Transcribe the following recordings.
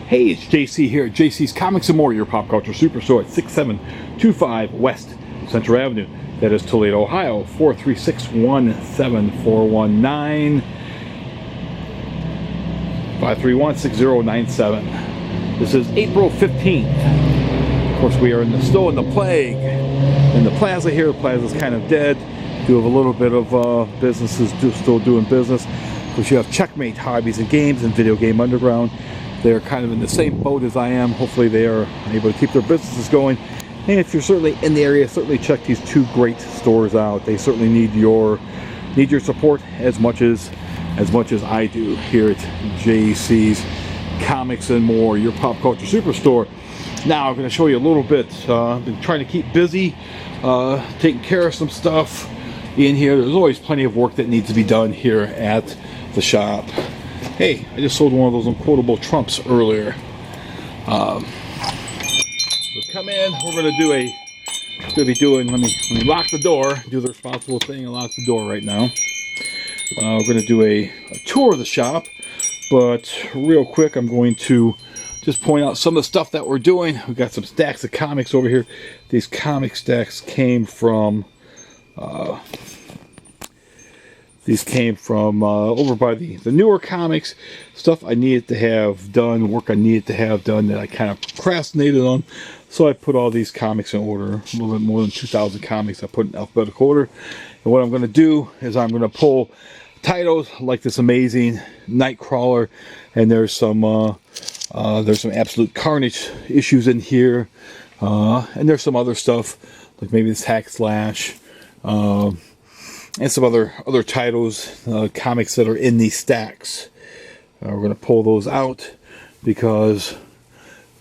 Hey, it's JC here at JC's Comics and More, your pop culture superstore at 6725 West Central Avenue. That is Toledo, Ohio, 436-17419, 531-6097. This is April 15th. Of course, we are still in the plague. In the plaza here, the plaza's kind of dead. Do have a little bit of businesses still doing business. Of course, you have Checkmate Hobbies and Games and Video Game Underground. They're kind of in the same boat as I am. Hopefully they are able to keep their businesses going. And if you're certainly in the area, certainly check these two great stores out. They certainly need your support as much as I do here at JC's Comics and More, your pop culture superstore. Now I'm going to show you a little bit. I've been trying to keep busy, taking care of some stuff in here. There's always plenty of work that needs to be done here at the shop. Hey, I just sold one of those unquotable Trumps earlier. So come in. We're going to let me lock the door, do the responsible thing and lock the door right now. We're going to do a tour of the shop, but real quick, I'm going to just point out some of the stuff that we're doing. We've got some stacks of comics over here. These comic stacks came from over by the newer comics, stuff I needed to have done, work I needed to have done that I kind of procrastinated on. So I put all these comics in order, a little bit more than 2,000 comics I put in alphabetical order. And what I'm going to do is I'm going to pull titles like this amazing Nightcrawler, and there's some Absolute Carnage issues in here, and there's some other stuff like maybe this Hack Slash, and some other titles, comics that are in these stacks. We're going to pull those out because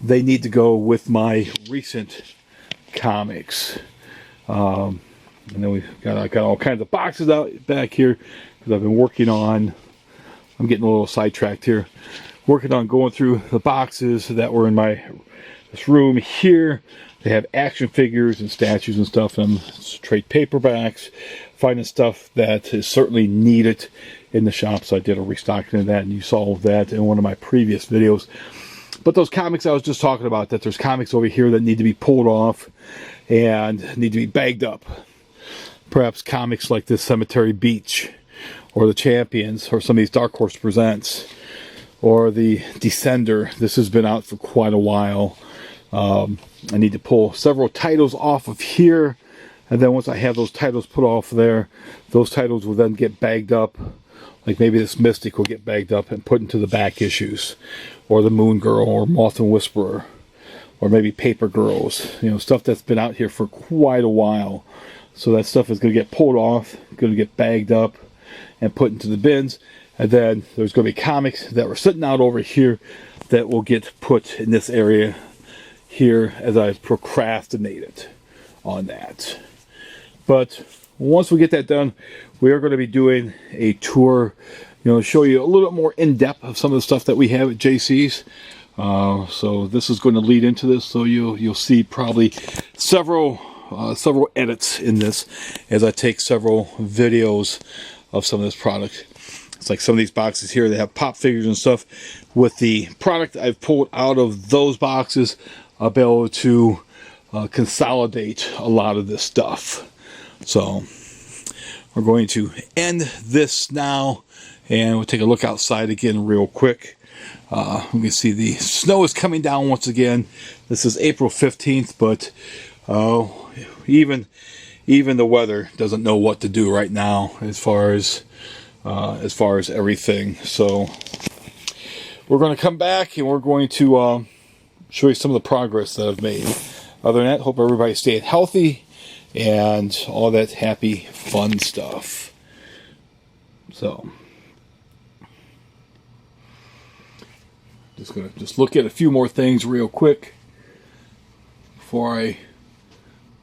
they need to go with my recent comics. And then I got all kinds of boxes out back here because I've been working on. I'm getting a little sidetracked here. Working on going through the boxes that were in this room here. They have action figures and statues and stuff, and trade paperbacks, finding stuff that is certainly needed in the shop. So I did a restocking of that, and you saw that in one of my previous videos. But those comics I was just talking about, that there's comics over here that need to be pulled off and need to be bagged up. Perhaps comics like this Cemetery Beach, or the Champions, or some of these Dark Horse Presents, or the Descender. This has been out for quite a while. I need to pull several titles off of here, and then once I have those titles put off there, those titles will then get bagged up. Like maybe this Mystic will get bagged up and put into the back issues, or the Moon Girl, or Moth and Whisperer, or maybe Paper Girls. Stuff that's been out here for quite a while. So that stuff is going to get pulled off, going to get bagged up and put into the bins. And then there's going to be comics that were sitting out over here that will get put in this area here as I procrastinated on that. But once we get that done, we are going to be doing a tour, show you a little bit more in depth of some of the stuff that we have at JC's. So this is going to lead into this, so you'll see probably several edits in this as I take several videos of some of this product. It's like some of these boxes here, they have pop figures and stuff. With the product I've pulled out of those boxes, I'll be able to consolidate a lot of this stuff. So we're going to end this now, and we'll take a look outside again real quick. We can see the snow is coming down once again. This is April 15th, but even the weather doesn't know what to do right now as far as everything. So we're going to come back and we're going to show you some of the progress that I've made. Other than that, hope everybody's staying healthy and all that happy, fun stuff. So just gonna look at a few more things real quick before I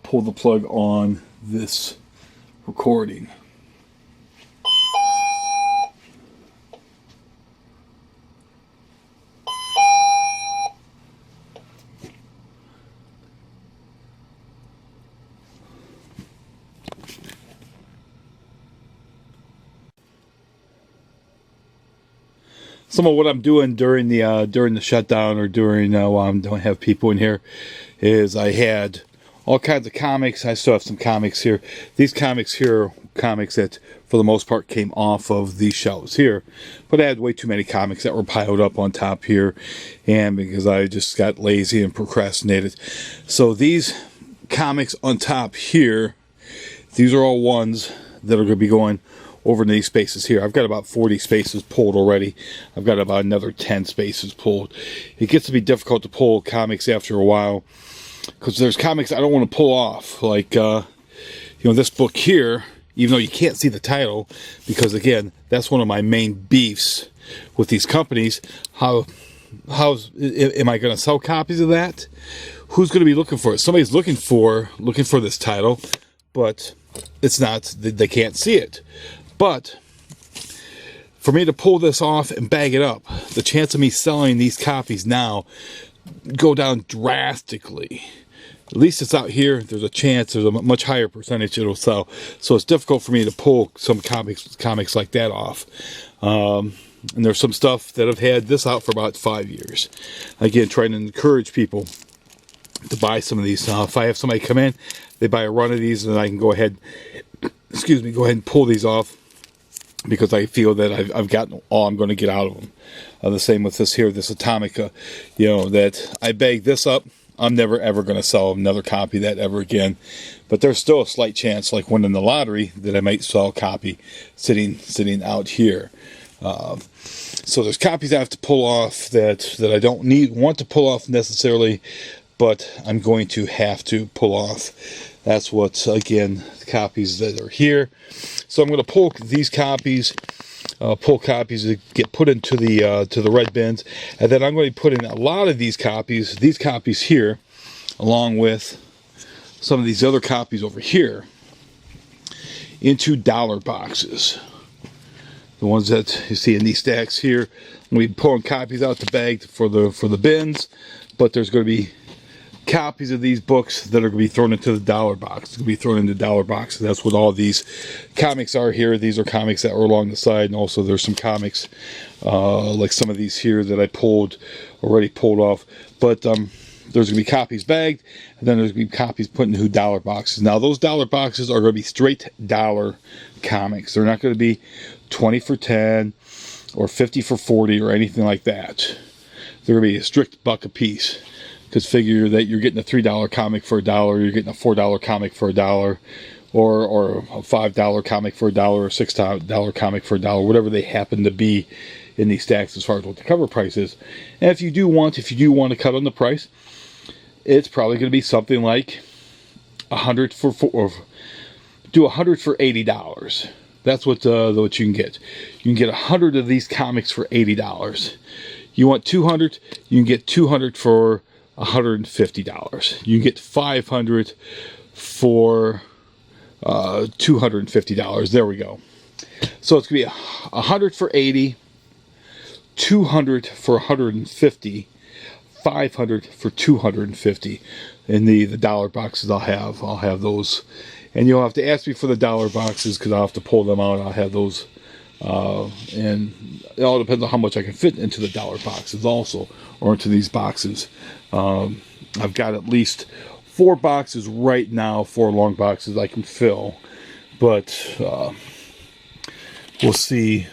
pull the plug on this recording. some of what I'm doing during the shutdown, or during while I don't have people in here, is I had all kinds of comics. I still have some comics here. These comics here are comics that, for the most part, came off of these shelves here. But I had way too many comics that were piled up on top here, and because I just got lazy and procrastinated. So these comics on top here, these are all ones that are going to be going over in these spaces here. I've got about 40 spaces pulled already. I've got about another 10 spaces pulled. It gets to be difficult to pull comics after a while, because there's comics I don't want to pull off, like this book here, even though you can't see the title, because again, that's one of my main beefs with these companies. Am I going to sell copies of that? Who's going to be looking for it? Somebody's looking for this title, but it's not, they can't see it. But for me to pull this off and bag it up, the chance of me selling these copies now go down drastically. At least it's out here. There's a chance, there's a much higher percentage it'll sell. So it's difficult for me to pull some comics like that off. And there's some stuff that have had this out for about 5 years. Again, trying to encourage people to buy some of these. If I have somebody come in, they buy a run of these, and I can go ahead and pull these off, because I feel that I've gotten all I'm going to get out of them. The same with this here, this Atomica, that I bagged this up. I'm never ever going to sell another copy of that ever again. But there's still a slight chance, like winning the lottery, that I might sell a copy sitting out here. So there's copies I have to pull off that I don't want to pull off necessarily, but I'm going to have to pull off. That's what, again, the copies that are here. So I'm going to pull these copies, that get put into the red bins, and then I'm going to be putting a lot of these copies here, along with some of these other copies over here, into dollar boxes. The ones that you see in these stacks here. I'm going to be pulling copies out the bag for the bins, but there's going to be copies of these books that are going to be thrown into the dollar box. It's going to be thrown into dollar boxes. That's what all these comics are here. These are comics that were along the side, and also there's some comics like some of these here that I already pulled off. But there's going to be copies bagged, and then there's going to be copies put into dollar boxes. Now those dollar boxes are going to be straight dollar comics. They're not going to be 20 for 10 or 50 for 40 or anything like that. They're going to be a strict $1 a piece. Because figure that you're getting a $3 comic for $1, you're getting a $4 comic for $1, or a $5 comic for $1, or a $6 comic for $1, whatever they happen to be in these stacks as far as what the cover price is. And if you do want to cut on the price, it's probably going to be something like $100 for $80. That's what you can get. You can get 100 of these comics for $80. You want 200, you can get 200 for $150. You can get 500 for $250. There we go. So it's going to be 100 for 80, 200 for 150, 500 for 250. In the dollar boxes I'll have those. And you'll have to ask me for the dollar boxes, because I'll have to pull them out. I'll have those. And it all depends on how much I can fit into the dollar boxes also, or into these boxes. I've got at least 4 boxes right now, 4 long boxes I can fill, but we'll see.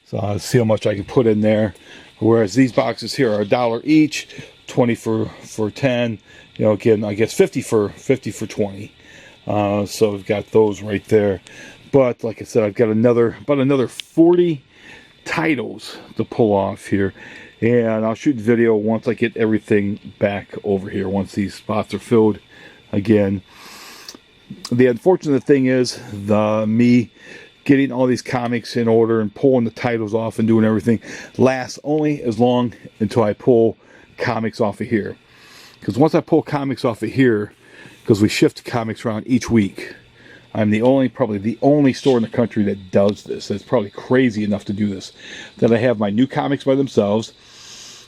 So I'll see how much I can put in there. Whereas these boxes here are $1 each, 20 for 10. Again, I guess 50 for 20. So we've got those right there. But like I said, I've got about another 40 titles to pull off here. And I'll shoot video once I get everything back over here, once these spots are filled again. The unfortunate thing is, me getting all these comics in order and pulling the titles off and doing everything lasts only as long until I pull comics off of here. Because once I pull comics off of here, because we shift comics around each week, I'm probably the only store in the country that does this. That's probably crazy enough to do this. That I have my new comics by themselves.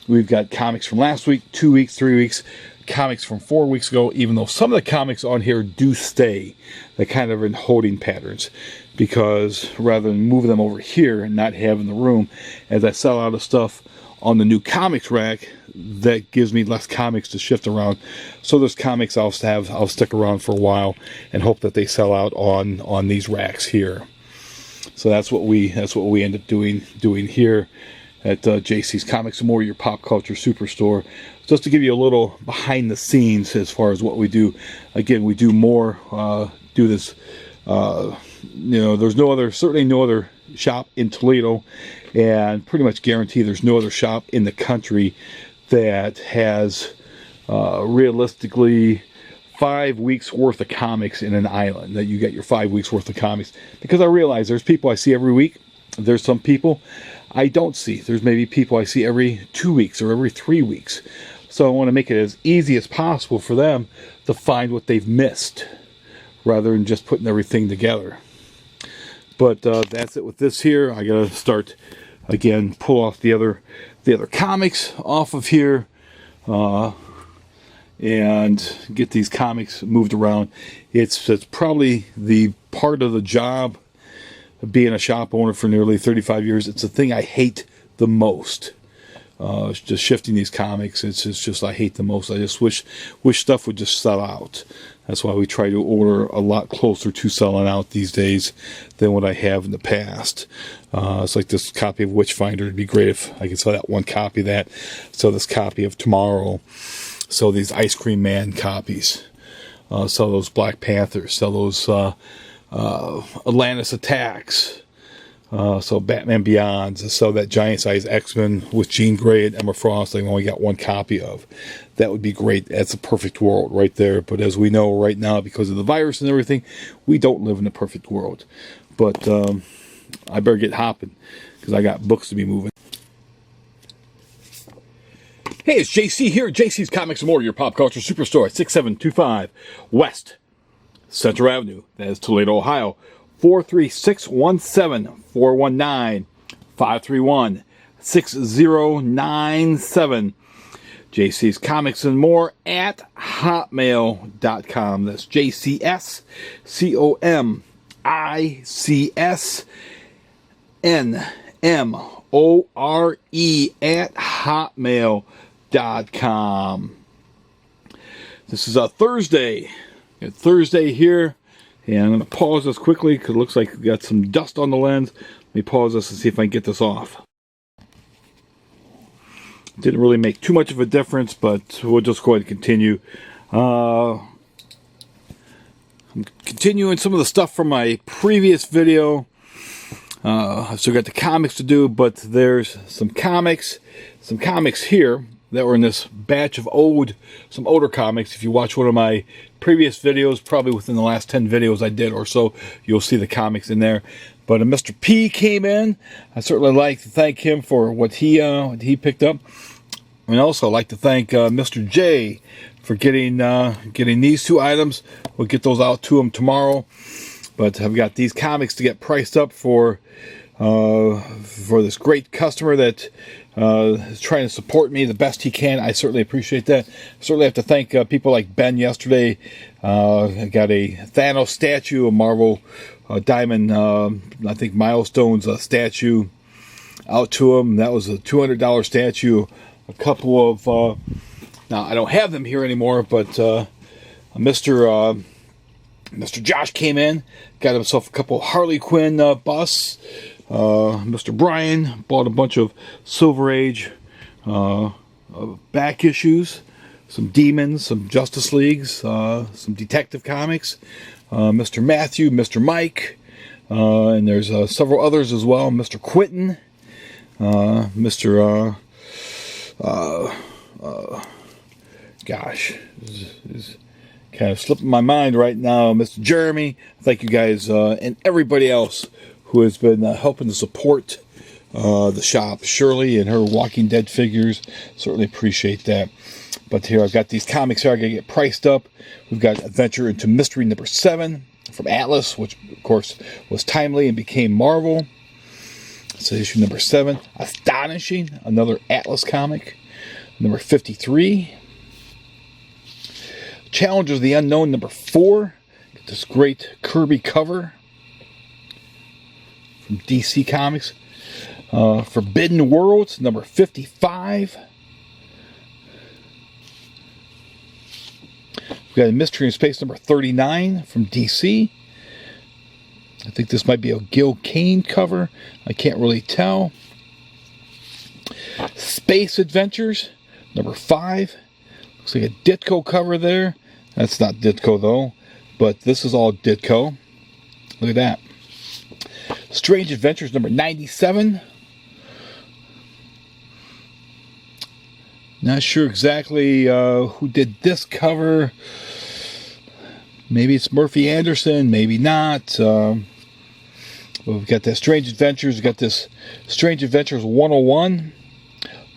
We've got comics from last week, 2 weeks, 3 weeks, comics from 4 weeks ago, even though some of the comics on here do stay. They're kind of in holding patterns, because rather than move them over here and not have in the room, as I sell out of stuff on the new comics rack, that gives me less comics to shift around. So there's comics I'll stick around for a while and hope that they sell out on these racks here. So that's what we end up doing here at JC's Comics and More, your pop culture superstore. Just to give you a little behind the scenes as far as what we do. Again, we do more, do this, there's certainly no other shop in Toledo, and pretty much guarantee there's no other shop in the country that has realistically 5 weeks worth of comics in an island, that you get your 5 weeks worth of comics. Because I realize there's people I see every week. There's some people I don't see. There's maybe people I see every 2 weeks or every 3 weeks. So I want to make it as easy as possible for them to find what they've missed, rather than just putting everything together. But that's it with this here. I gotta start again, pull off the other comics off of here, and get these comics moved around. It's probably the part of the job of being a shop owner for nearly 35 years. It's the thing I hate the most. It's just shifting these comics. It's just I hate the most. I just wish stuff would just sell out. That's why we try to order a lot closer to selling out these days than what I have in the past. It's like this copy of Witchfinder. It'd be great if I could sell that one copy of that. Sell this copy of Tomorrow. Sell these Ice Cream Man copies. Sell those Black Panthers. Sell those Atlantis Attacks. So Batman Beyond. So that giant size X-Men with Jean Grey and Emma Frost, I only got one copy of. That would be great. That's a perfect world right there. But as we know right now, because of the virus and everything, we don't live in a perfect world. But I better get hopping, because I got books to be moving. Hey, it's JC here at JC's Comics and More, your pop culture superstore at 6725 West Central Avenue. That is Toledo, Ohio. 43617 419 531 6097. JC's Comics and More at hotmail.com. That's JCSCOMICSNMORE at hotmail.com. This is a Thursday. Got Thursday here. And I'm going to pause this quickly because it looks like we got some dust on the lens. Let me pause this and see if I can get this off. Didn't really make too much of a difference, but we'll just go ahead and continue. I'm continuing some of the stuff from my previous video. I've still got the comics to do, but there's some comics here that were in this batch of some older comics. If you watch one of my previous videos, probably within the last 10 videos I did or so, you'll see the comics in there. But Mr. P came in. I certainly like to thank him for what he picked up. And also I'd like to thank Mr. J for getting these two items. We'll get those out to him tomorrow. But I've got these comics to get priced up for this great customer that is trying to support me the best he can. I certainly appreciate that. I certainly have to thank people like Ben yesterday. I got a Thanos statue, a Marvel Diamond, I think Milestones statue out to him. That was a $200 statue. A couple of, now I don't have them here anymore, but Mr. Josh came in, got himself a couple of Harley Quinn busts. Mr. Brian bought a bunch of Silver Age back issues, some Demons, some Justice Leagues, some Detective Comics. Mr. Matthew, Mr. Mike, and there's several others as well. Mr. Quentin, Mr. Gosh, is kind of slipping my mind right now. Mr. Jeremy, thank you guys, and everybody else who has been helping to support the shop. Shirley and her Walking Dead figures, certainly appreciate that. But here I've got these comics here I gotta get priced up. We've got Adventure into Mystery number 7 from Atlas, which of course was timely and became Marvel. So issue number 7. Astonishing, another Atlas comic. Number 53. Challengers of the Unknown number 4. Get this great Kirby cover from DC Comics. Forbidden Worlds number 55. We've got a Mystery in Space number 39 from DC. I think this might be a Gil Kane cover. I can't really tell. Space Adventures number 5. Looks like a Ditko cover there. That's not Ditko though, but this is all Ditko. Look at that. Strange Adventures number 97. Not sure exactly who did this cover. Maybe it's Murphy Anderson, maybe not. But we've got that Strange Adventures. We've got this Strange Adventures 101.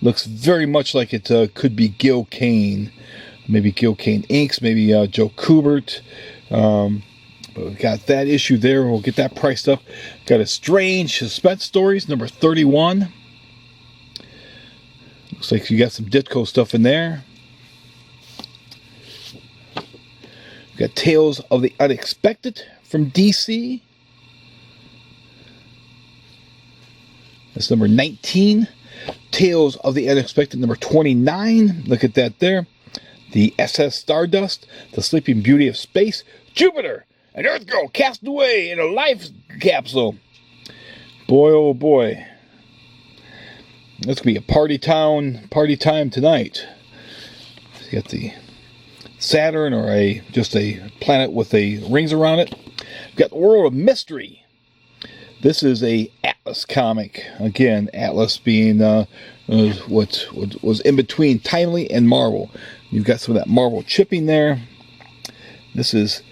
Looks very much like it could be Gil Kane. Maybe Gil Kane inks, maybe Joe Kubert. But we've got that issue there. We'll get that priced up. Got a Strange Suspense Stories, number 31. Looks like you got some Ditko stuff in there. We've got Tales of the Unexpected from DC. That's number 19. Tales of the Unexpected, number 29. Look at that there. The SS Stardust, The Sleeping Beauty of Space, Jupiter, an Earth Girl cast away in a life capsule. Boy, oh boy. This could be a party time tonight. You got the Saturn, or just a planet with rings around it. We've got the World of Mystery. This is a Atlas comic. Again, Atlas being what was in between Timely and Marvel. You've got some of that Marvel chipping there. This is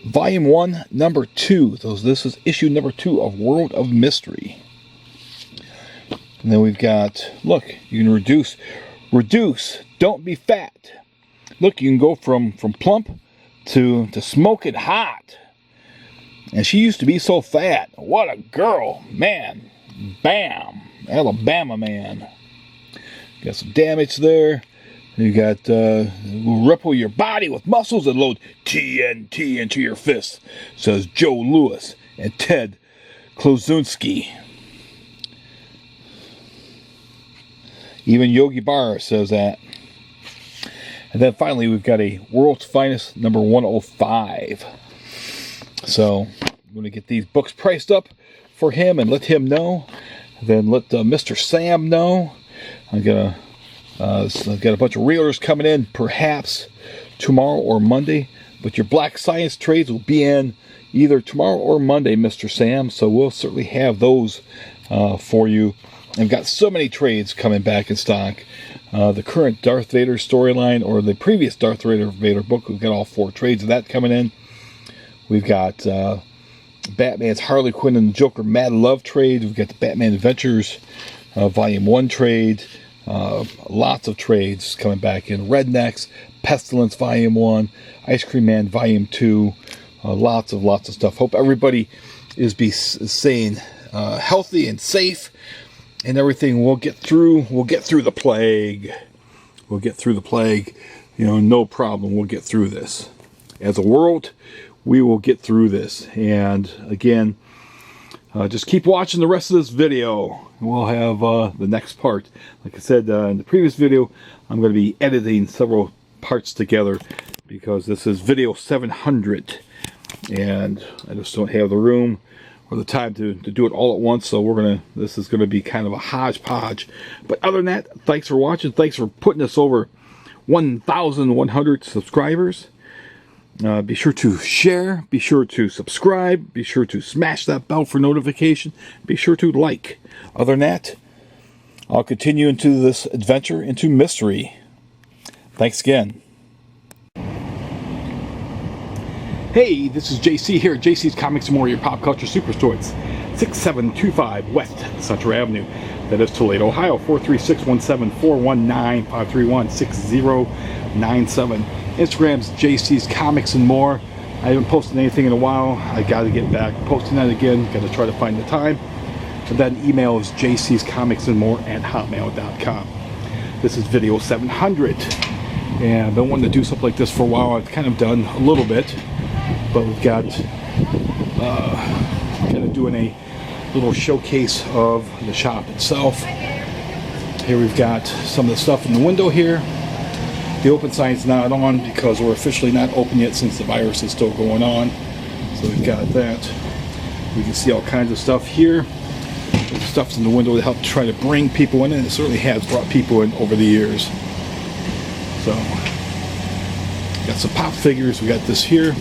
Volume 1, Number 2. This is issue number 2 of World of Mystery. And then we've got, look, you can reduce, don't be fat. Look, you can go from plump to smoking hot. And she used to be so fat. What a girl, man. Bam, Alabama man. Got some damage there. You got, ripple your body with muscles and load TNT into your fists, says Joe Louis and Ted Kloszunski. Even Yogi Berra says that. And then finally, we've got a World's Finest number 105. So, I'm going to get these books priced up for him and let him know. Then let Mr. Sam know. I've got a bunch of reelers coming in, perhaps tomorrow or Monday. But your Black Science trades will be in either tomorrow or Monday, Mr. Sam. So we'll certainly have those for you. I've got so many trades coming back in stock. The current Darth Vader storyline, or the previous Darth Vader book, we've got all 4 trades of that coming in. We've got Batman's Harley Quinn and the Joker Mad Love trade. We've got the Batman Adventures Volume 1 trade. Lots of trades coming back in. Rednecks, Pestilence Volume 1, Ice Cream Man Volume 2. Lots of stuff. Hope everybody is staying healthy and safe. And everything. We'll get through the plague. We'll get through the plague. No problem. We'll get through this. As a world, we will get through this. And again, just keep watching the rest of this video. We'll have the next part. Like I said in the previous video, I'm going to be editing several parts together because this is video 700. And I just don't have the room or the time to do it all at once, so this is gonna be kind of a hodgepodge. But other than that, thanks for watching. Thanks for putting us over 1,100 subscribers. Be sure to share, be sure to subscribe, be sure to smash that bell for notification, be sure to like. Other than that, I'll continue into this adventure into mystery. Thanks again. Hey, this is JC here at JC's Comics and More, your pop culture superstore. It's 6725 West Central Avenue. That is Toledo, Ohio, 436-17419-531-6097. Instagram's JC's Comics and More. I haven't posted anything in a while. I got to get back posting that again. Got to try to find the time. And then email is jcscomicsandmore@hotmail.com. This is video 700. And I've been wanting to do something like this for a while. I've kind of done a little bit, but we've got kind of doing a little showcase of the shop itself. Here we've got some of the stuff in the window here. The open sign's not on because we're officially not open yet since the virus is still going on. So we've got that. We can see all kinds of stuff here. The stuff's in the window to help try to bring people in, and it certainly has brought people in over the years. So, got some pop figures. We got this here,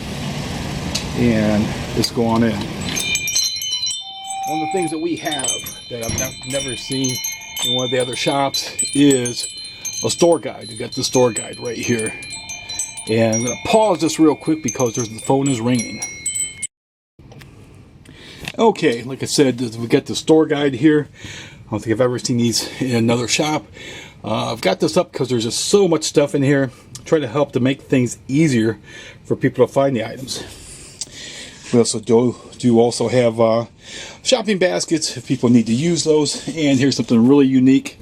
and let's go on in. One of the things that we have that I've never seen in one of the other shops is a store guide. We got the store guide right here, and I'm going to pause this real quick because the phone is ringing. Okay, like I said, we got the store guide here. I don't think I've ever seen these in another shop. I've got this up because there's just so much stuff in here. Try to help to make things easier for people to find the items. We also do also have shopping baskets if people need to use those. And here's something really unique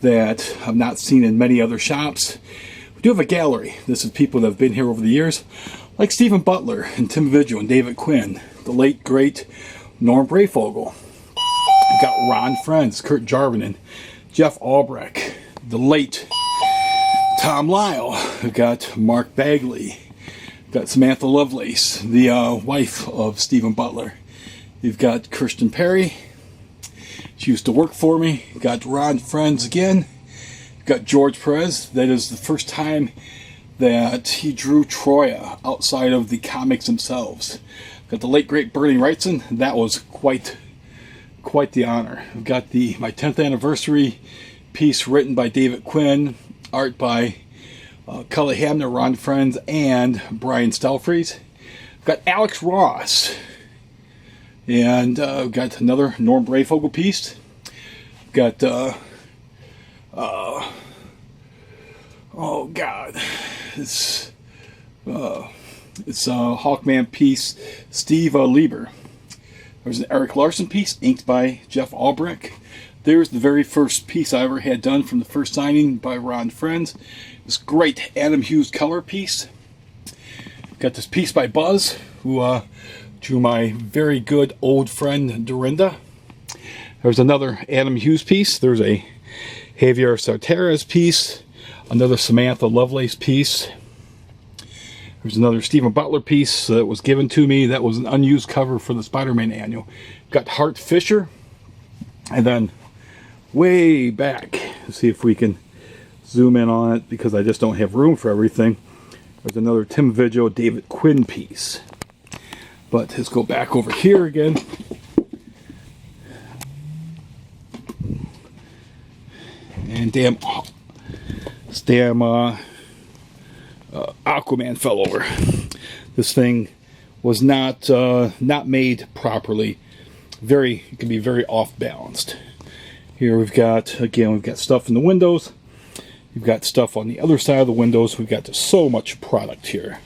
that I've not seen in many other shops. We do have a gallery. This is people that have been here over the years, like Stephen Butler and Tim Vigil and David Quinn, the late great Norm Brayfogle. We've got Ron Friends, Kurt Jarvinen, Jeff Albrecht, the late Tom Lyle. We've got Mark Bagley. We've got Samantha Lovelace, the wife of Stephen Butler. You've got Kirsten Perry. She used to work for me. You've got Ron Friends again. You've got George Perez. That is the first time that he drew Troya outside of the comics themselves. Got the late great Bernie Wrightson. That was quite the honor. I've got my 10th anniversary piece written by David Quinn, art by Cully Hamner, Ron Friends, and Brian Stelfreeze. I've got Alex Ross, and I've got another Norm Brayfogle piece. I've got oh God, it's a Hawkman piece, Steve Lieber. There's an Eric Larson piece inked by Jeff Albrecht. There's the very first piece I ever had done from the first signing by Ron Friends. This great Adam Hughes color piece. Got this piece by Buzz, who drew my very good old friend Dorinda. There's another Adam Hughes piece. There's a Javier Sarteras piece. Another Samantha Lovelace piece. There's another Stephen Butler piece that was given to me. That was an unused cover for the Spider-Man annual. Got Hart Fisher. And then way back, let's see if we can zoom in on it because I just don't have room for everything. There's another Tim Vigil, David Quinn piece. But let's go back over here again. And damn Aquaman fell over. This thing was not made properly. It can be very off balanced. Here we've got stuff in the windows. We've got stuff on the other side of the windows. We've got so much product here.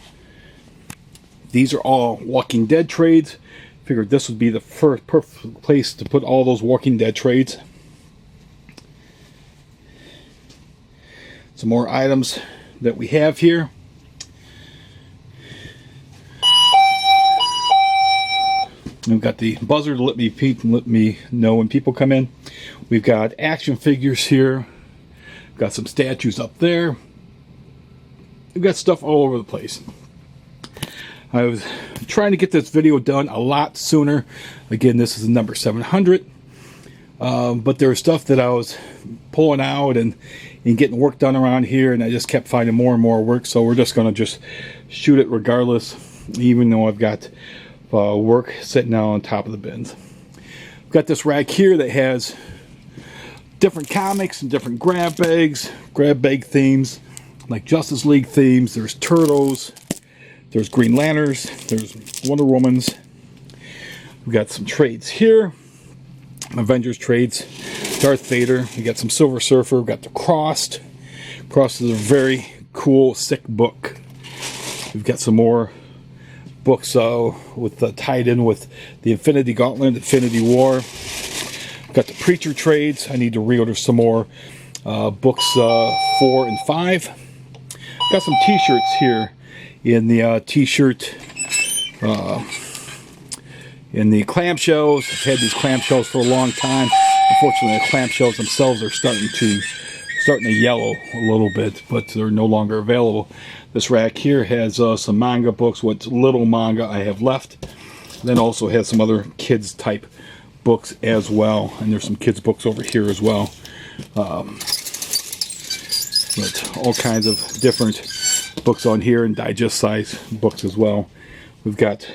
These are all Walking Dead trades. Figured this would be the first perfect place to put all those Walking Dead trades. Some more items that we have here. We've got the buzzer to let me know when people come in. We've got action figures here. We've got some statues up there. We've got stuff all over the place. I was trying to get this video done a lot sooner. Again, this is number 700. But there was stuff that I was pulling out and getting work done around here, and I just kept finding more and more work. So we're just going to just shoot it regardless, even though I've got work sitting down on top of the bins. I've got this rack here that has different comics and different grab bag themes, like Justice League themes. There's Turtles, there's Green Lanterns, there's Wonder Womans. We've got some trades here, Avengers trades, Darth Vader. We got some Silver Surfer. We've got the Crossed. Crossed is a very cool, sick book. We've got some more books tied in with the Infinity Gauntlet, Infinity War. We've got the Preacher trades. I need to reorder some more books 4 and 5. Got some t-shirts here in the t-shirt in the clamshells. I've had these clamshells for a long time. Unfortunately, the clamshells themselves are starting to yellow a little bit, but they're no longer available. This rack here has some manga books, what little manga I have left. Then also has some other kids type books as well, and there's some kids books over here as well. But all kinds of different books on here, and digest size books as well. We've got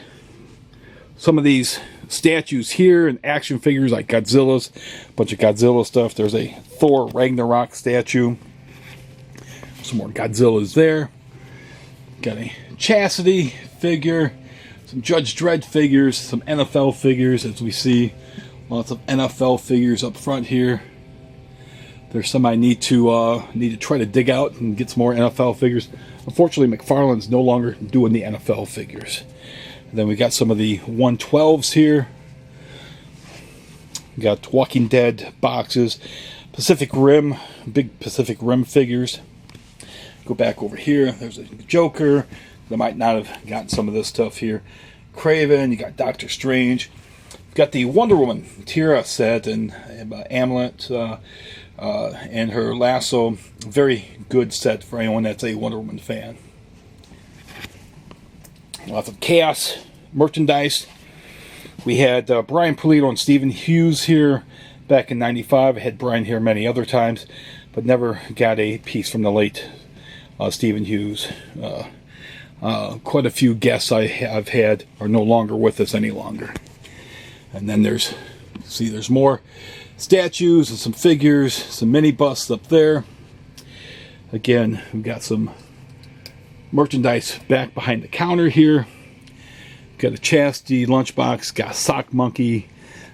some of these statues here and action figures like Godzilla's, a bunch of Godzilla stuff. There's a Thor Ragnarok statue. Some more Godzillas there. Got a Chastity figure, some Judge Dredd figures, some NFL figures, as we see. Lots of NFL figures up front here. There's some I need to try to dig out and get some more NFL figures. Unfortunately, McFarlane's no longer doing the NFL figures. And then we got some of the 112s here. We got Walking Dead boxes, Pacific Rim, big Pacific Rim figures. Go back over here. There's a Joker. I might not have gotten some of this stuff here. Craven. You got Doctor Strange. We've got the Wonder Woman Tira set and Amulet and her lasso. Very good set for anyone that's a Wonder Woman fan. Lots of Chaos merchandise. We had Brian Pulido and Stephen Hughes here back in '95. I had Brian here many other times, but never got a piece from the late Stephen Hughes. Quite a few guests I've had are no longer with us any longer. And then there's more statues and some figures, some mini busts up there. Again, we've got some merchandise back behind the counter here. Got a Chastity lunchbox, got a sock monkey,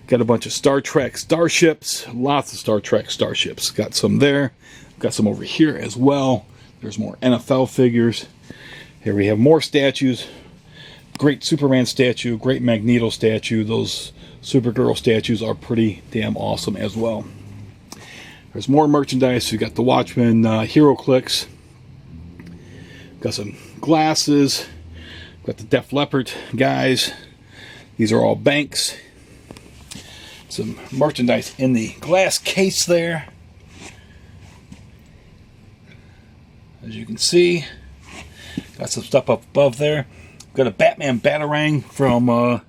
got a bunch of Star Trek starships, lots of Star Trek starships. Got some there, got some over here as well. There's more NFL figures. Here we have more statues. Great Superman statue, great Magneto statue. Those Supergirl statues are pretty damn awesome as well. There's more merchandise. We got the Watchmen Hero Clicks. Got some glasses. Got the Def Leppard guys. These are all Banks. Some merchandise in the glass case there. As you can see, got some stuff up above there. Got a Batman Batarang from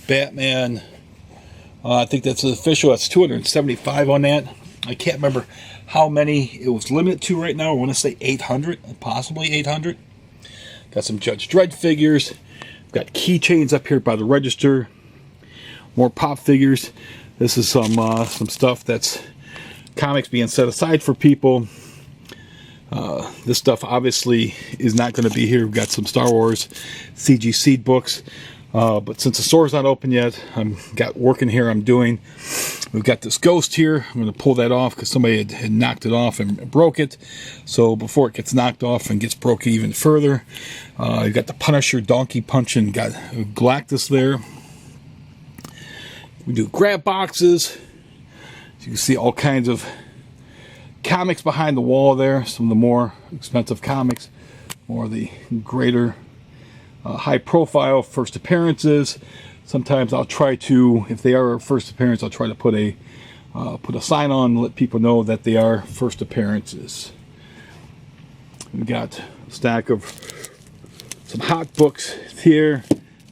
Batman. I think that's official. That's 275 on that. I can't remember how many it was limited to right now. I want to say 800, possibly 800. Got some Judge Dredd figures. Got keychains up here by the register. More pop figures. This is some stuff that's comics being set aside for people. This stuff obviously is not going to be here. We've got some Star Wars CG Seed books. But since the store's not open yet, I've got work in here I'm doing. We've got this ghost here. I'm going to pull that off because somebody had knocked it off and broke it. So before it gets knocked off and gets broken even further, you've got the Punisher donkey punching, got Galactus there. We do grab boxes. You can see all kinds of comics behind the wall there. Some of the more expensive comics, more of the greater high profile first appearances. Sometimes I'll try to, if they are a first appearance, I'll try to put a sign on and let people know that they are first appearances. We've got a stack of some hot books here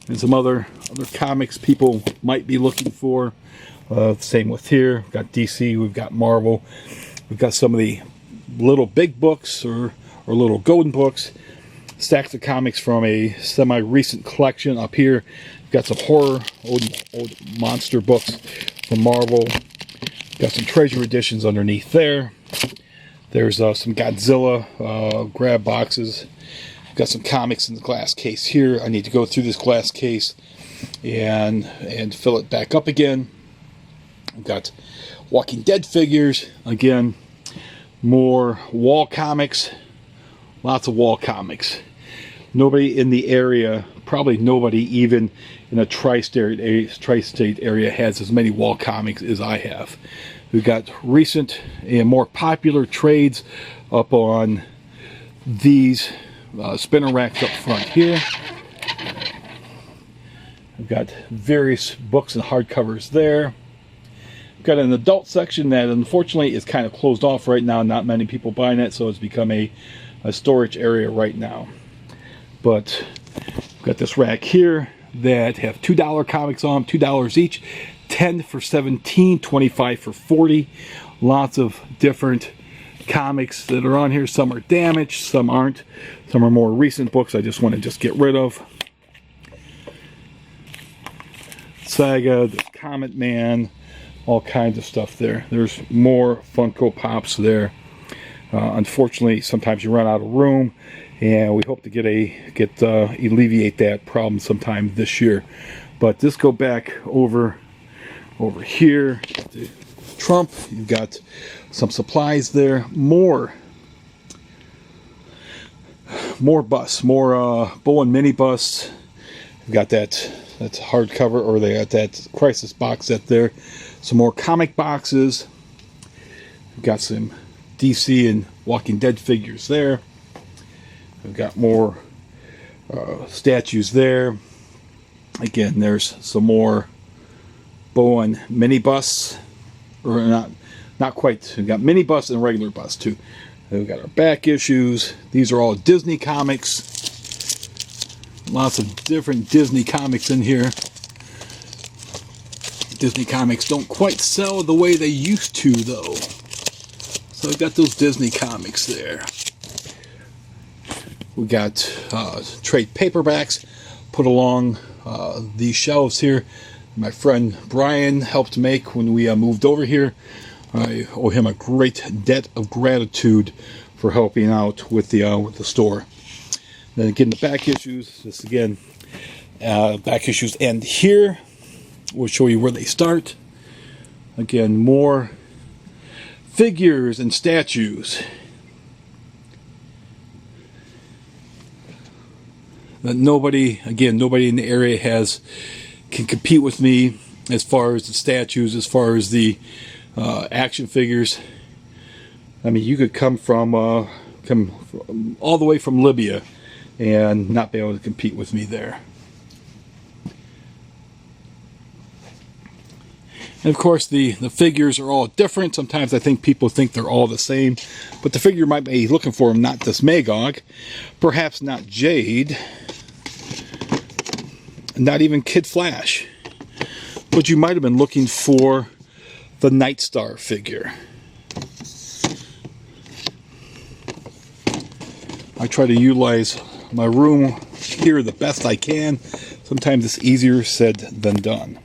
and some other comics people might be looking for. Same with here. We've got DC, we've got Marvel. We've got some of the little big books or little golden books. Stacks of comics from a semi-recent collection up here. We've got some horror, old monster books from Marvel. Got some treasure editions underneath there. There's some Godzilla grab boxes. Got some comics in the glass case here. I need to go through this glass case and fill it back up again. I've got Walking Dead figures. Again, more wall comics. Lots of wall comics. Nobody in the area, probably nobody even in a tri-state area has as many wall comics as I have. We've got recent and more popular trades up on these spinner racks up front here. I've got various books and hardcovers there. I've got an adult section that unfortunately is kind of closed off right now. Not many people buying it, so it's become a storage area right now. But I've got this rack here that have $2 comics on them, $2 each, 10 for $17, 25 for $40. Lots of different comics that are on here. Some are damaged, some aren't. Some are more recent books I just want to get rid of. Saga, the Comet Man, all kinds of stuff there. There's more Funko Pops there. Unfortunately, sometimes you run out of room, and we hope to alleviate that problem sometime this year. But let's go back over here. Trump, you've got some supplies there. More busts, more Bowen mini busts. We've got that's hardcover, or they got that Crisis box set there. Some more comic boxes. We've got some DC and Walking Dead figures there. We've got more statues there. Again, there's some more Bowen mini busts, or not quite. We've got mini busts and regular busts too. We've got our back issues. These are all Disney comics. Lots of different Disney comics in here. Disney comics don't quite sell the way they used to, though. So I've got those Disney comics there. We got trade paperbacks put along these shelves here. My friend Brian helped make when we moved over here. I owe him a great debt of gratitude for helping out with the store. Then again, the back issues. This again, back issues end here. We'll show you where they start. Again, more figures and statues that nobody in the area can compete with me as far as the statues, as far as the action figures. I mean, you could come all the way from Libya and not be able to compete with me there. And of course, the figures are all different. Sometimes I think people think they're all the same, but the figure might be looking for not this Magog, perhaps not Jade, not even Kid Flash, but you might have been looking for the Night Star figure. I try to utilize my room here the best I can. Sometimes it's easier said than done.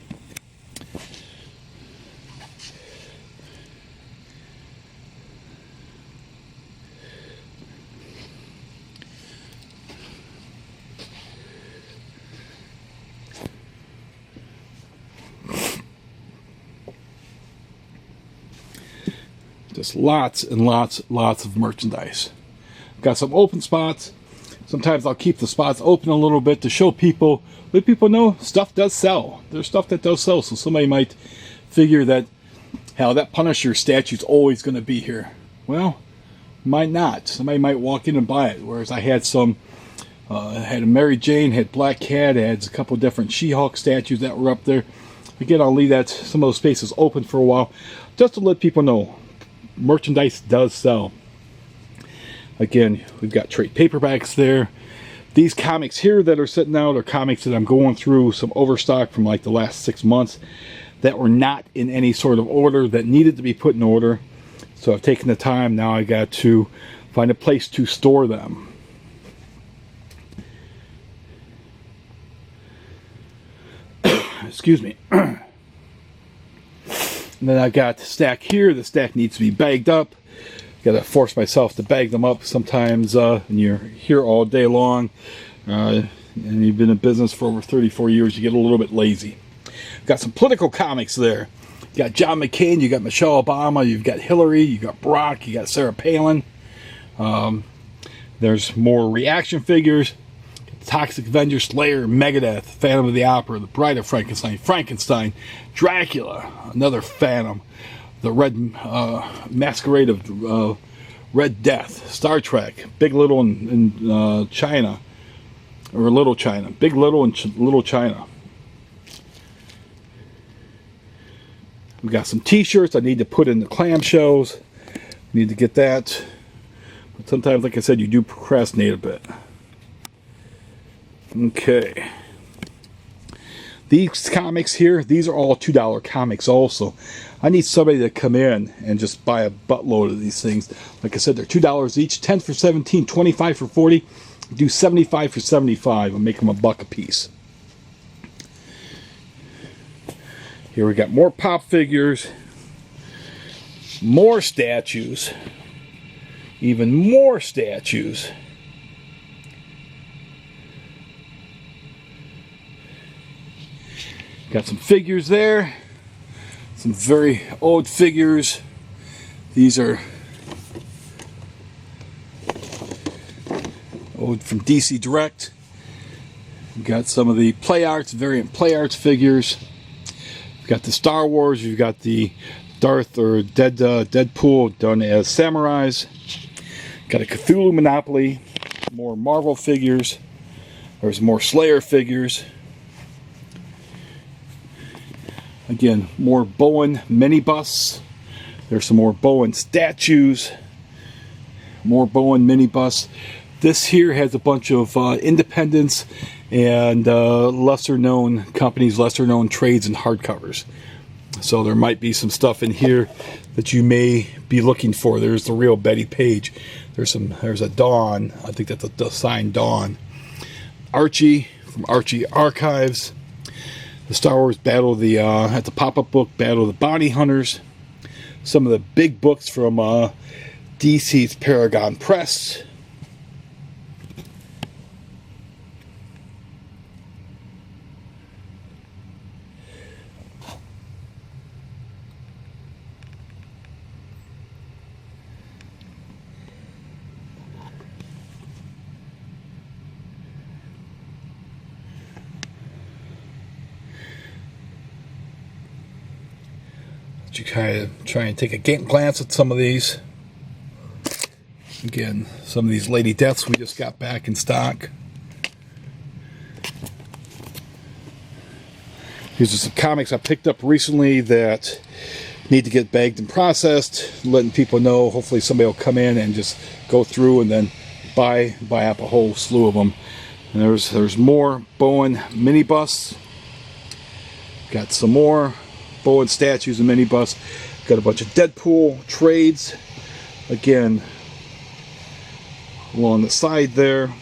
Just lots and lots of merchandise. Got some open spots. Sometimes I'll keep the spots open a little bit to show people, let people know stuff does sell. There's stuff that does sell. So somebody might figure that, hell, that Punisher statue's always going to be here. Well, might not. Somebody might walk in and buy it. Whereas I had I had a Mary Jane, had Black Cat, I had a couple different She-Hulk statues that were up there. Again, I'll leave some of those spaces open for a while just to let people know merchandise does sell. Again, we've got trade paperbacks there. These comics here that are sitting out are comics that I'm going through, some overstock from like the last 6 months that were not in any sort of order, that needed to be put in order. So I've taken the time. Now I got to find a place to store them. Excuse me. And then I've got the stack here. The stack needs to be bagged up. Got to force myself to bag them up. Sometimes when you're here all day long and you've been in business for over 34 years, you get a little bit lazy. Got some political comics there. You got John McCain, you got Michelle Obama, you've got Hillary, you got Barack, you got Sarah Palin. There's more reaction figures. Toxic Avenger, Slayer, Megadeth, Phantom of the Opera, The Bride of Frankenstein, Dracula, another Phantom, the Red Masquerade of Red Death, Star Trek, Big Little in China, or Little China, Big Little and Little China. We got some t-shirts I need to put in the clamshells. Need to get that. But sometimes, like I said, you do procrastinate a bit. Okay. These comics here, these are all $2 comics also. I need somebody to come in and just buy a buttload of these things. Like I said, they're $2 each, 10 for 17, 25 for 40. Do 75 for 75 and make them $1 a piece. Here we got more pop figures, more statues, even more statues. Got some figures there, some very old figures. These are old from DC Direct. We've got some of the Play Arts, variant Play Arts figures. We've got the Star Wars, you've got the Darth or Deadpool done as samurais. Got a Cthulhu Monopoly, more Marvel figures. There's more Slayer figures. Again, more Bowen mini busts. There's some more Bowen statues. More Bowen mini busts. This here has a bunch of independents and lesser known companies, lesser known trades and hardcovers. So there might be some stuff in here that you may be looking for. There's the real Betty Page. There's a Dawn. I think that's the signed Dawn. Archie from Archie Archives. The Star Wars Battle of the at the pop-up book Battle of the Bounty Hunters. Some of the big books from DC's Paragon Press. You kind of try and take a glance at some of these. Again, some of these Lady Deaths we just got back in stock. These are some comics I picked up recently that need to get bagged and processed, letting people know. Hopefully somebody will come in and just go through and then buy up a whole slew of them. And there's more Bowen mini busts. Got some more Bowen statues and mini busts. Got a bunch of Deadpool trades. Again, along the side there.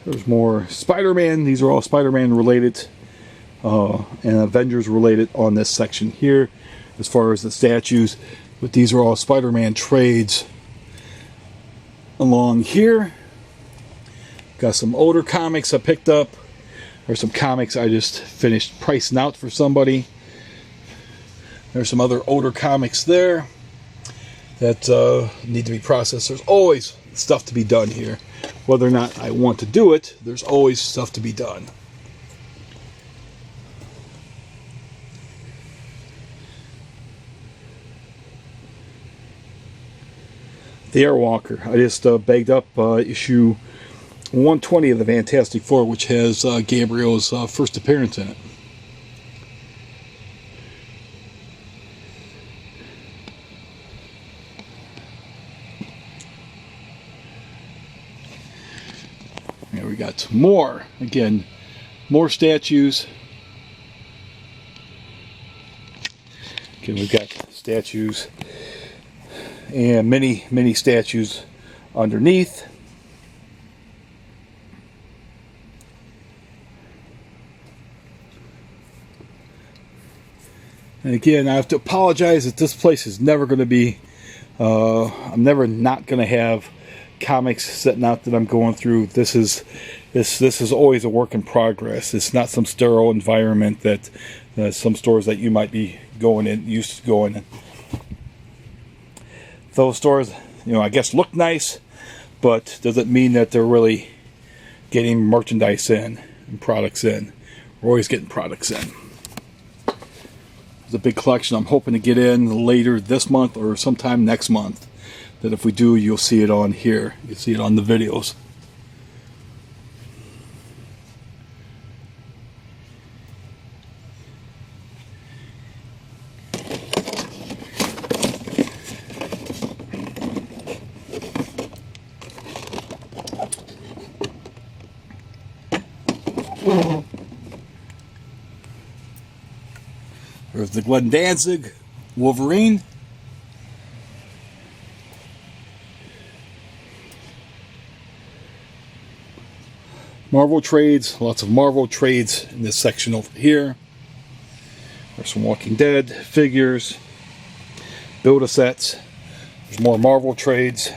There's more Spider-Man. These are all Spider-Man related and Avengers related on this section here as far as the statues. But these are all Spider-Man trades along here. Got some older comics I picked up. There's some comics I just finished pricing out for somebody. There's some other older comics there that need to be processed. There's always stuff to be done here. Whether or not I want to do it, there's always stuff to be done. The Airwalker. I just bagged up issue 120 of the Fantastic Four, which has Gabriel's first appearance in it. There we got more. Again, more statues. Again, we've got statues and many statues underneath. And again, I have to apologize that this place is never going to be, I'm never not going to have comics sitting out that I'm going through. This is always a work in progress. It's not some sterile environment that some stores that you might be used to going in. Those stores, I guess look nice, but doesn't mean that they're really getting merchandise in and products in. We're always getting products in. There's a big collection I'm hoping to get in later this month or sometime next month. That if we do, you'll see it on here. You'll see it on the videos. There's the Glenn Danzig Wolverine. Marvel trades, lots of Marvel trades in this section over here. There's some Walking Dead figures, Build-A-Sets. There's more Marvel trades.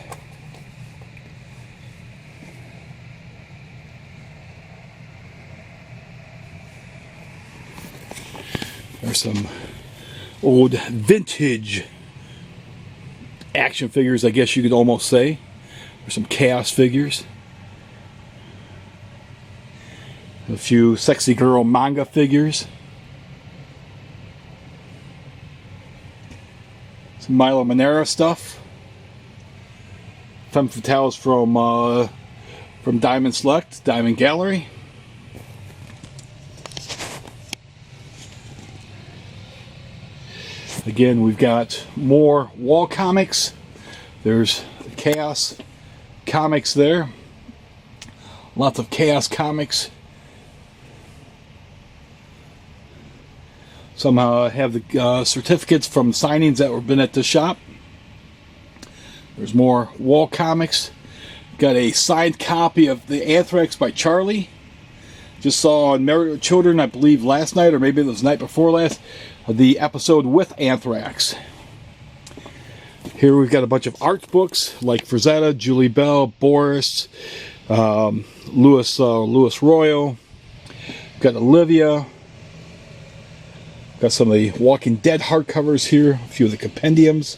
There's some old vintage action figures, I guess you could almost say. There's some Chaos figures. A few sexy girl manga figures. Some Milo Manera stuff. Femme Fatales from Diamond Select, Diamond Gallery. Again, we've got more wall comics. There's Chaos comics there. Lots of Chaos comics. Some have the certificates from signings that have been at the shop. There's more wall comics. Got a signed copy of the Anthrax by Charlie. Just saw on Married with Children, I believe last night, or maybe it was the night before last, the episode with Anthrax. Here we've got a bunch of art books like Frazetta, Julie Bell, Boris, Louis Royal. Got Olivia. Got some of the Walking Dead hardcovers here, a few of the compendiums.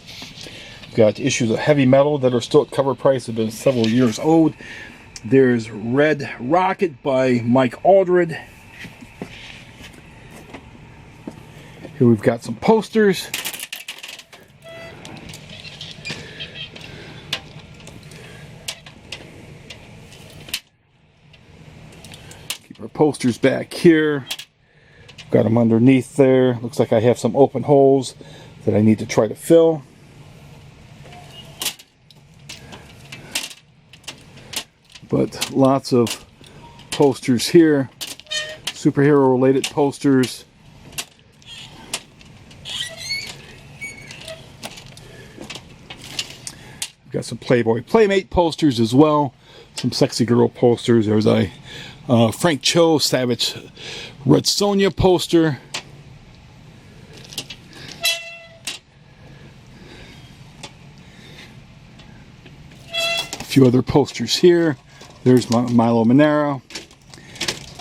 Got issues of Heavy Metal that are still at cover price, have been several years old. There's Red Rocket by Mike Aldred. Here we've got some posters. Keep our posters back here. Got them underneath there. Looks like I have some open holes that I need to try to fill. But lots of posters here. Superhero related posters. Got some Playboy Playmate posters as well. Some sexy girl posters. There's a Frank Cho Savage Red Sonja poster. A few other posters here. There's Milo Manera.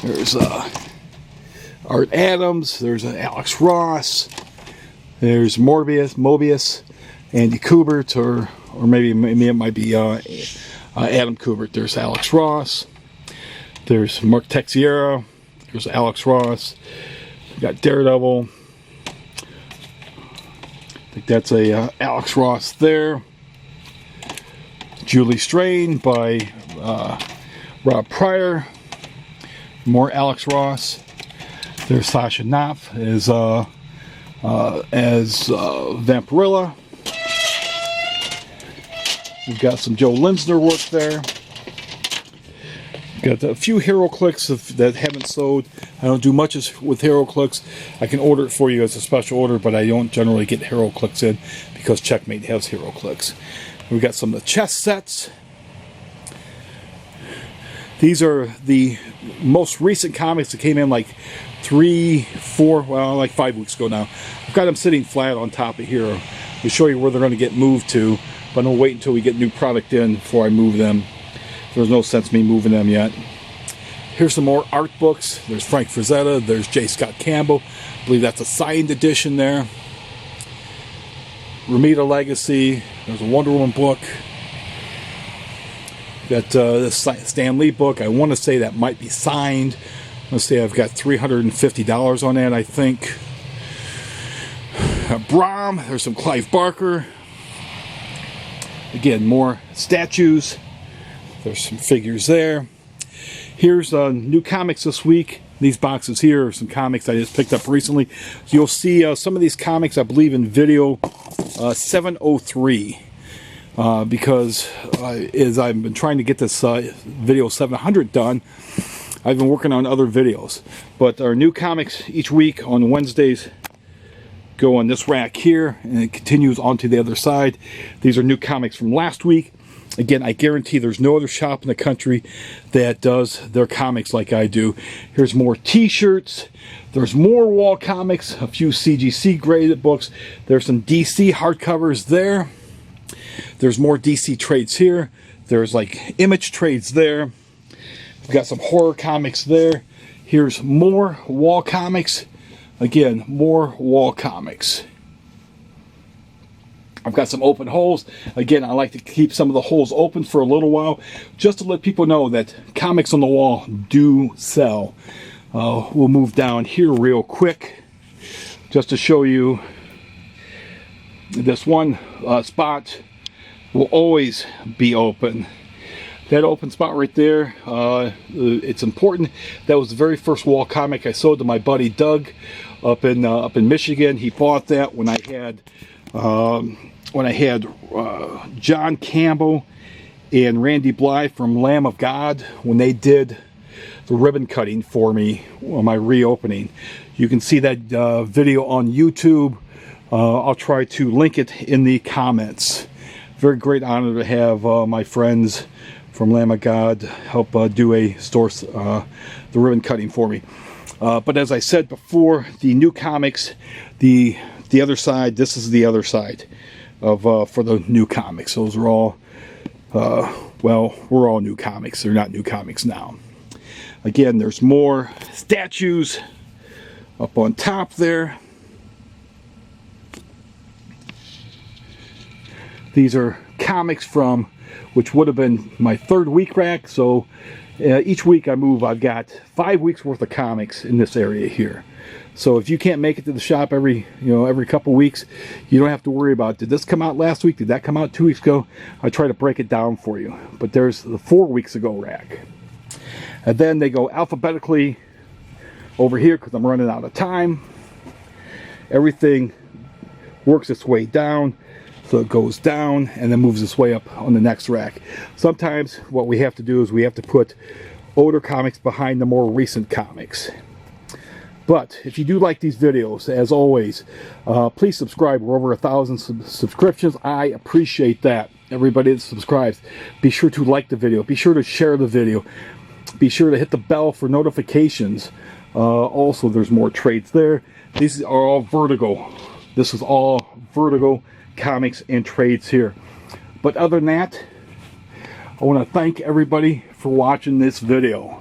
There's Art Adams. There's Alex Ross. There's Mobius, Andy Kubert, or maybe it might be Adam Kubert. There's Alex Ross. There's Mark Texiera. There's Alex Ross. We got Daredevil. I think that's a Alex Ross there. Julie Strain by Rob Pryor. More Alex Ross. There's Sasha Knopf as Vampirilla. We've got some Joe Linsner work there. Got a few HeroClix that haven't sold. I don't do much with HeroClix. I can order it for you as a special order, but I don't generally get HeroClix in because Checkmate has HeroClix. We've got some of the chess sets. These are the most recent comics that came in like 5 weeks ago now. I've got them sitting flat on top of here. We'll show you where they're going to get moved to, but I'll wait until we get new product in before I move them. There's no sense me moving them yet. Here's some more art books. There's Frank Frazetta. There's J. Scott Campbell. I believe that's a signed edition there. Romita Legacy. There's a Wonder Woman book. Got the Stan Lee book. I want to say that might be signed. Let's say I've got $350 on that, I think. Brahm. There's some Clive Barker. Again, more statues. There's some figures there. Here's new comics this week. These boxes here are some comics I just picked up recently. You'll see some of these comics, I believe, in video 703. Because as I've been trying to get this video 700 done, I've been working on other videos. But our new comics each week on Wednesdays go on this rack here, and it continues on to the other side. These are new comics from last week. Again, I guarantee there's no other shop in the country that does their comics like I do. Here's more t-shirts. There's more wall comics, a few CGC graded books. There's some DC hardcovers there. There's more DC trades here. There's like image trades there. We've got some horror comics there. Here's more wall comics. Again, more wall comics. I've got some open holes. Again, I like to keep some of the holes open for a little while, just to let people know that comics on the wall do sell. We'll move down here real quick, just to show you this one spot will always be open. That open spot right there, it's important. That was the very first wall comic I sold to my buddy Doug up in Michigan. He bought that when I had John Campbell and Randy Bly from Lamb of God when they did the ribbon cutting for me on my reopening. You can see that video on YouTube. I'll try to link it in the comments. Very great honor to have my friends from Lamb of God help do the ribbon cutting for me. But as I said before, the new comics, the other side, this is the other side of for the new comics. Those are all, well, we're all new comics. They're not new comics now. Again, there's more statues up on top there. These are comics from, which would have been my third week rack. So each week I move, I've got 5 weeks worth of comics in this area here. So if you can't make it to the shop every couple weeks, you don't have to worry about, did this come out last week? Did that come out 2 weeks ago? I try to break it down for you. But there's the 4 weeks ago rack. And then they go alphabetically over here because I'm running out of time. Everything works its way down. So it goes down and then moves its way up on the next rack. Sometimes what we have to do is we have to put older comics behind the more recent comics. But if you do like these videos, as always, please subscribe. We're over 1,000 subscriptions. I appreciate that. Everybody that subscribes, be sure to like the video. Be sure to share the video. Be sure to hit the bell for notifications. Also, there's more trades there. These are all Vertigo. This is all Vertigo comics and trades here. But other than that, I want to thank everybody for watching this video.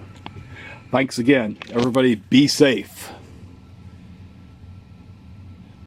Thanks again. Everybody be safe.